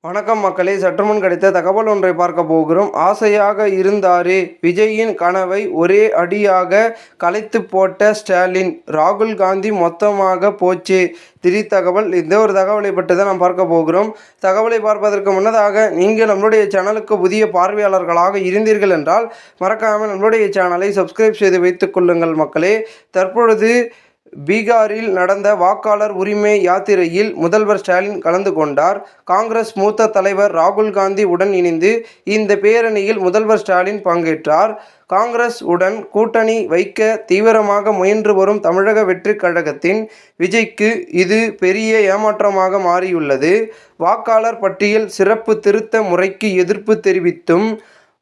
வணக்கம் மக்களே, சற்றுமுன் கிடைத்த தகவல் ஒன்றை பார்க்க போகிறோம். ஆசையாக இருந்தாரே, விஜயின் கனவை ஒரே அடியாக கலைத்து போட்ட ஸ்டாலின், ராகுல் காந்தி மொத்தமாக போச்சே. திடீர் தகவல். இந்த ஒரு தகவலை பற்றி தான் நாம் பார்க்க போகிறோம். தகவலை பார்ப்பதற்கு முன்னதாக நீங்கள் நம்மளுடைய சேனலுக்கு புதிய பார்வையாளர்களாக இருந்தீர்கள் என்றால் மறக்காமல் நம்மளுடைய சேனலை சப்ஸ்கிரைப் செய்து வைத்துக் கொள்ளுங்கள் மக்களே. தற்பொழுது பீகாரில் நடந்த வாக்காளர் உரிமை யாத்திரையில் முதல்வர் ஸ்டாலின் கலந்து கொண்டார். காங்கிரஸ் மூத்த தலைவர் ராகுல் காந்தி உடன் இணைந்து இந்த பேரணியில் முதல்வர் ஸ்டாலின் பங்கேற்றார். காங்கிரஸ் உடன் கூட்டணி வைக்க தீவிரமாக முயன்று வரும் தமிழக வெற்றிக் கழகத்தின் விஜய்க்கு இது பெரிய ஏமாற்றமாக மாறியுள்ளது. வாக்காளர் பட்டியல் சிறப்பு திருத்த முறைக்கு எதிர்ப்பு தெரிவித்தும்,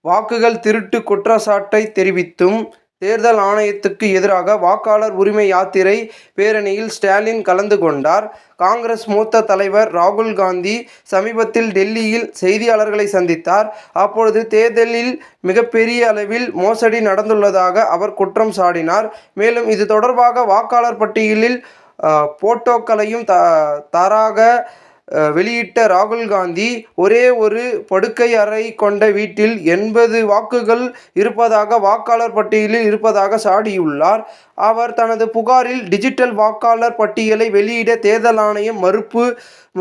வாக்குகள் திருட்டு குற்றச்சாட்டை தெரிவித்தும் தேர்தல் ஆணையத்துக்கு எதிராக வாக்காளர் உரிமை யாத்திரை பேரணியில் ஸ்டாலின் கலந்து கொண்டார். காங்கிரஸ் மூத்த தலைவர் ராகுல் காந்தி சமீபத்தில் டெல்லியில் செய்தியாளர்களை சந்தித்தார். அப்பொழுது தேர்தலில் மிகப்பெரிய அளவில் மோசடி நடந்துள்ளதாக அவர் குற்றம் சாட்டினார். மேலும் இது தொடர்பாக வாக்காளர் பட்டியலில் போட்டோக்களையும் தராக வெளியிட்ட ராகுல் காந்தி, ஒரே ஒரு படுக்கை அறை கொண்ட வீட்டில் 80 வாக்குகள் இருப்பதாக வாக்காளர் பட்டியலில் இருப்பதாக சாடியுள்ளார். அவர் தனது புகாரில் டிஜிட்டல் வாக்காளர் பட்டியலை வெளியிட தேர்தல் ஆணையம்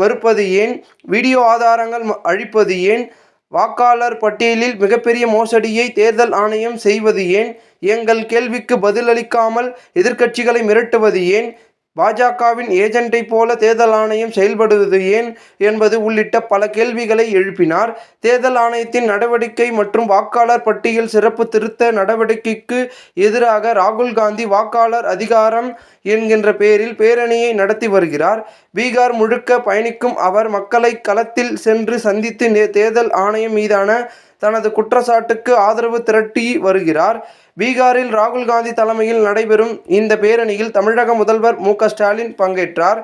மறுப்பது ஏன், வீடியோ ஆதாரங்கள் அழிப்பது ஏன், வாக்காளர் பட்டியலில் மிகப்பெரிய மோசடியை தேர்தல் ஆணையம் செய்வது ஏன், எங்கள் கேள்விக்கு பதிலளிக்காமல் எதிர்க்கட்சிகளை மிரட்டுவது ஏன், பாஜகவின் ஏஜெண்டை போல தேர்தல் ஆணையம் செயல்படுவது ஏன் என்பது உள்ளிட்ட பல கேள்விகளை எழுப்பினார். தேர்தல் ஆணையத்தின் நடவடிக்கை மற்றும் வாக்காளர் பட்டியல் சிறப்பு திருத்த நடவடிக்கைக்கு எதிராக ராகுல் காந்தி வாக்காளர் அதிகாரம் என்கின்ற பெயரில் பேரணியை நடத்தி வருகிறார். பீகார் முழுக்க பயணிக்கும் அவர் மக்களை களத்தில் சென்று சந்தித்து தேர்தல் ஆணையம் மீதான தனது குற்றச்சாட்டுக்கு ஆதரவு திரட்டி வருகிறார். பீகாரில் ராகுல் காந்தி தலைமையில் நடைபெறும் இந்த பேரணியில் தமிழக முதல்வர் மு.க.ஸ்டாலின் பங்கேற்றார்.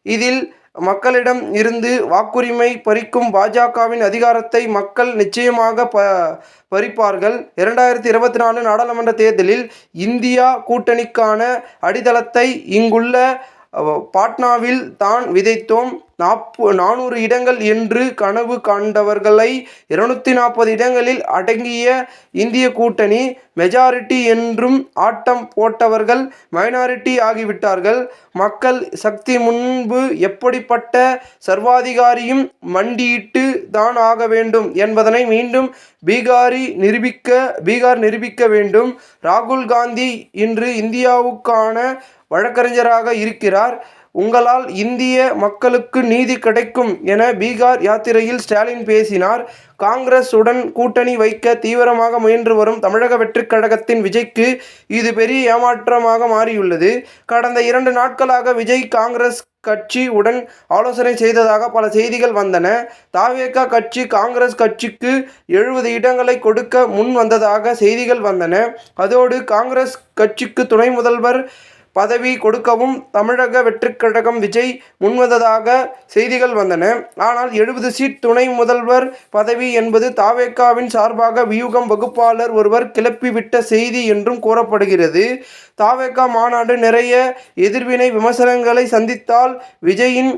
இதில் மக்களிடம் இருந்து வாக்குரிமை பறிக்கும் பாஜகவின் அதிகாரத்தை மக்கள் நிச்சயமாக பறிப்பார்கள். 2024 நாடாளுமன்ற தேர்தலில் இந்தியா கூட்டணிக்கான அடித்தளத்தை இங்குள்ள பாட்னாவில் தான் விதைத்தோம். 400 இடங்கள் என்று கனவு கண்டவர்களை 240 இடங்களில் அடங்கிய இந்திய கூட்டணி மெஜாரிட்டி என்றும் ஆட்டம் போட்டவர்கள் மைனாரிட்டி ஆகிவிட்டார்கள். மக்கள் சக்தி முன்பு எப்படிப்பட்ட சர்வாதிகாரியும் மண்டியிட்டு தான் ஆக வேண்டும் என்பதனை மீண்டும் பீகார் நிரூபிக்க வேண்டும். ராகுல் காந்தி இன்று இந்தியாவுக்கான வழக்கறிஞராக இருக்கிறார். உங்களால் இந்திய மக்களுக்கு நீதி கிடைக்கும் என பீகார் யாத்திரையில் ஸ்டாலின் பேசினார். காங்கிரஸ் உடன் கூட்டணி வைக்க தீவிரமாக முயன்று வரும் தமிழக வெற்றிக் கழகத்தின் விஜய்க்கு இது பெரிய ஏமாற்றமாக மாறியுள்ளது. கடந்த 2 நாட்களாக விஜய் காங்கிரஸ் கட்சி உடன் ஆலோசனை செய்ததாக பல செய்திகள் வந்தன. தவேக கட்சி காங்கிரஸ் கட்சிக்கு 70 இடங்களை கொடுக்க முன் வந்ததாக செய்திகள் வந்தன. அதோடு காங்கிரஸ் கட்சிக்கு துணை முதல்வர் பதவி கொடுக்கவும் தமிழக வெற்றிக் கழகம் விஜய் முன்வந்ததாக செய்திகள் வந்தன. ஆனால் 70 சீட் துணை முதல்வர் பதவி என்பது தவேகாவின் சார்பாக வியூகம் வகுப்பாளர் ஒருவர் கிளப்பிவிட்ட செய்தி என்றும் கூறப்படுகிறது. தவேகா மாநாடு நிறைய எதிர்வினை விமர்சனங்களை சந்தித்தால் விஜயின்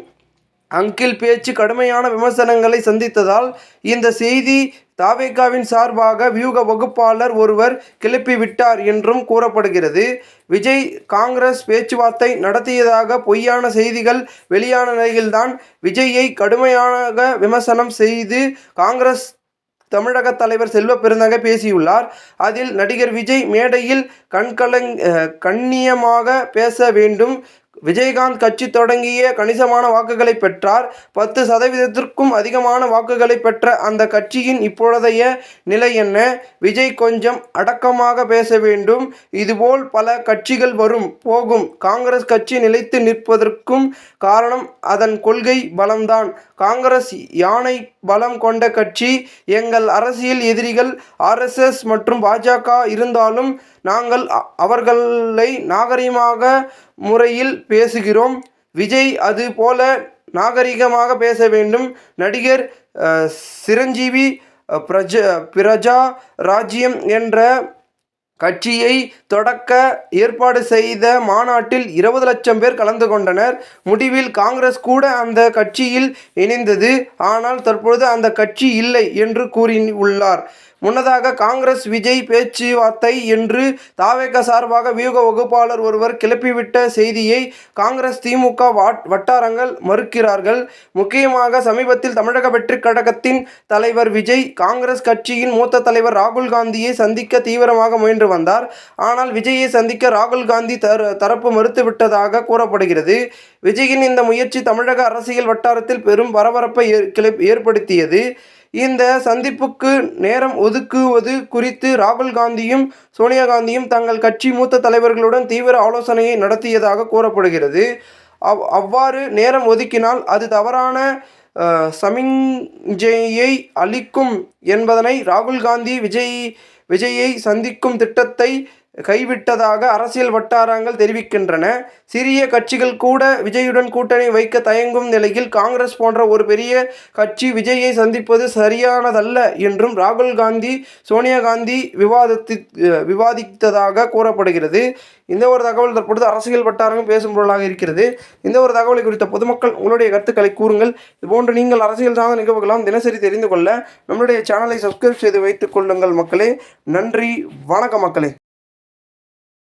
அங்கிள் பேச்சு கடுமையான விமர்சனங்களை சந்தித்ததால் இந்த செய்தி தவேகாவின் சார்பாக வியூக வகுப்பாளர் ஒருவர் கிளப்பிவிட்டார் என்றும் கூறப்படுகிறது. விஜய் காங்கிரஸ் பேச்சுவார்த்தை நடத்தியதாக பொய்யான செய்திகள் வெளியான நிலையில்தான் விஜயை கடுமையாக விமர்சனம் செய்து காங்கிரஸ் தமிழக தலைவர் செல்வ பெருந்தகை பேசியுள்ளார். அதில் நடிகர் விஜய் மேடையில் கண்ணியமாக பேச வேண்டும். விஜயகாந்த் கட்சி தொடங்கிய கணிசமான வாக்குகளை பெற்றார். 10% அதிகமான வாக்குகளை பெற்ற அந்த கட்சியின் இப்பொழுதைய நிலை என்ன? விஜய் கொஞ்சம் அடக்கமாக பேச வேண்டும். இதுபோல் பல கட்சிகள் வரும் போகும். காங்கிரஸ் கட்சி நிலைத்து நிற்பதற்கும் காரணம் அதன் கொள்கை பலம்தான். காங்கிரஸ் யானை பலம் கொண்ட கட்சி. எங்கள் அரசியல் எதிரிகள் RSS மற்றும் பாஜக இருந்தாலும் நாங்கள் அவர்களை நாகரிகமாக முறையில் பேசுகிறோம். விஜய் அது போல நாகரிகமாக பேச வேண்டும். நடிகர் சிரஞ்சீவி பிரஜா ராஜ்யம் என்ற கட்சியை தொடக்க ஏற்பாடு செய்த மாநாட்டில் 20 லட்சம் பேர் கலந்து கொண்டனர். முடிவில் காங்கிரஸ் கூட அந்த கட்சியில் இணைந்தது. ஆனால் தற்போது அந்த கட்சி இல்லை என்று கூறியுள்ளார். முன்னதாக காங்கிரஸ் விஜய் பேச்சுவார்த்தை என்று தாவேகா சார்பாக வியூக வகுப்பாளர் ஒருவர் கிளப்பிவிட்ட செய்தியை காங்கிரஸ் திமுக வட்டாரங்கள் மறுக்கிறார்கள். முக்கியமாக சமீபத்தில் தமிழக வெற்றிக் கழகத்தின் தலைவர் விஜய் காங்கிரஸ் கட்சியின் மூத்த தலைவர் ராகுல் காந்தியை சந்திக்க தீவிரமாக முயன்று வந்தார். ஆனால் விஜயை சந்திக்க ராகுல் காந்தி தரப்பு மறுத்துவிட்டதாக கூறப்படுகிறது. விஜயின் இந்த முயற்சி தமிழக அரசியல் வட்டாரத்தில் பெரும் பரபரப்பை ஏற்படுத்தியது. இந்த சந்திப்புக்கு நேரம் ஒதுக்குவது குறித்து ராகுல் காந்தியும் சோனியா காந்தியும் தங்கள் கட்சி மூத்த தலைவர்களுடன் தீவிர ஆலோசனையை நடத்தியதாக கூறப்படுகிறது. அவ்வாறு நேரம் ஒதுக்கினால் அது தவறான சமிஞ்சையை அளிக்கும் என்பதனை ராகுல் காந்தி விஜயை சந்திக்கும் திட்டத்தை கைவிட்டதாக அரசியல் வட்டாரங்கள் தெரிவிக்கின்றன. சிறிய கட்சிகள் கூட விஜயுடன் கூட்டணி வைக்க தயங்கும் நிலையில் காங்கிரஸ் போன்ற ஒரு பெரிய கட்சி விஜயை சந்திப்பது சரியானதல்ல என்றும் ராகுல் காந்தி சோனியா காந்தி விவாதித்ததாக கூறப்படுகிறது. இந்த ஒரு தகவல் தற்பொழுது அரசியல் வட்டாரங்கள் பேசும் பொருளாக இருக்கிறது. இந்த ஒரு தகவலை குறித்த பொதுமக்கள் உங்களுடைய கருத்துக்களை கூறுங்கள். இதுபோன்று நீங்கள் அரசியல் சார்ந்த நிகழ்வுகளாம் தினசரி தெரிந்து கொள்ள நம்முடைய சேனலை சப்ஸ்கிரைப் செய்து வைத்துக் கொள்ளுங்கள் மக்களே. நன்றி, வணக்கம் மக்களே.